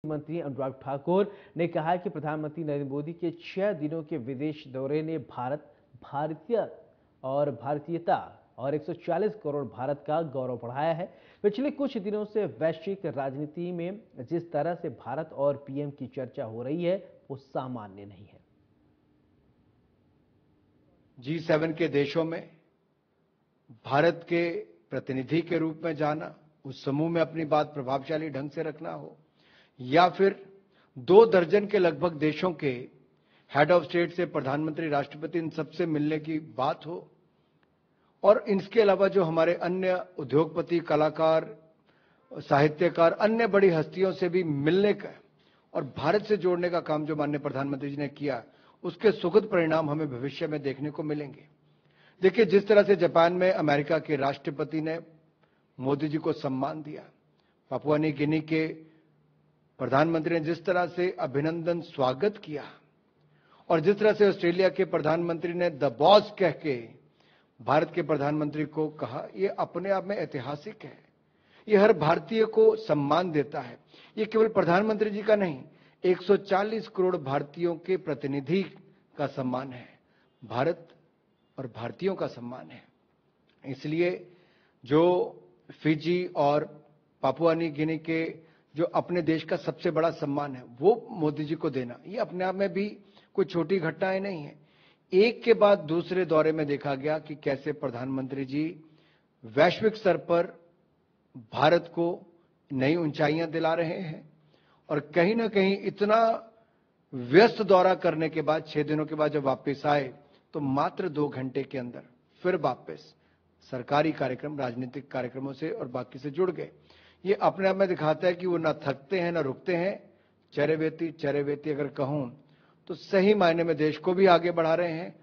मंत्री अनुराग ठाकुर ने कहा है कि प्रधानमंत्री नरेंद्र मोदी के 6 दिनों के विदेश दौरे ने भारतीयता और 140 करोड़ भारत का गौरव बढ़ाया है। पिछले कुछ दिनों से वैश्विक राजनीति में जिस तरह से भारत और पीएम की चर्चा हो रही है वो सामान्य नहीं है। G7 के देशों में भारत के प्रतिनिधि के रूप में जाना, उस समूह में अपनी बात प्रभावशाली ढंग से रखना हो, या फिर 2 दर्जन के लगभग देशों के हेड ऑफ स्टेट से प्रधानमंत्री, राष्ट्रपति इन सबसे मिलने की बात हो, और इसके अलावा जो हमारे अन्य उद्योगपति, कलाकार, साहित्यकार, अन्य बड़ी हस्तियों से भी मिलने का और भारत से जोड़ने का काम जो माननीय प्रधानमंत्री जी ने किया, उसके सुखद परिणाम हमें भविष्य में देखने को मिलेंगे। देखिए, जिस तरह से जापान में अमेरिका के राष्ट्रपति ने मोदी जी को सम्मान दिया, पापुआ न्यू गिनी के प्रधानमंत्री ने जिस तरह से अभिनंदन स्वागत किया, और जिस तरह से ऑस्ट्रेलिया के प्रधानमंत्री ने द बॉस कह के भारत के प्रधानमंत्री को कहा, ये अपने आप में ऐतिहासिक है। ये हर भारतीय को सम्मान देता है। ये केवल प्रधानमंत्री जी का नहीं, 140 करोड़ भारतीयों के प्रतिनिधि का सम्मान है, भारत और भारतीयों का सम्मान है। इसलिए जो फिजी और पापुआ न्यू गिनी के जो अपने देश का सबसे बड़ा सम्मान है, वो मोदी जी को देना, ये अपने आप में भी कोई छोटी घटनाएं नहीं है। एक के बाद दूसरे दौरे में देखा गया कि कैसे प्रधानमंत्री जी वैश्विक स्तर पर भारत को नई ऊंचाइयां दिला रहे हैं, और कहीं ना कहीं इतना व्यस्त दौरा करने के बाद 6 दिनों के बाद जब वापस आए तो मात्र 2 घंटे के अंदर फिर वापस सरकारी कार्यक्रम, राजनीतिक कार्यक्रमों से और बाकी से जुड़ गए। ये अपने आप में दिखाता है कि वो ना थकते हैं ना रुकते हैं। चरैवेती अगर कहूं तो सही मायने में देश को भी आगे बढ़ा रहे हैं,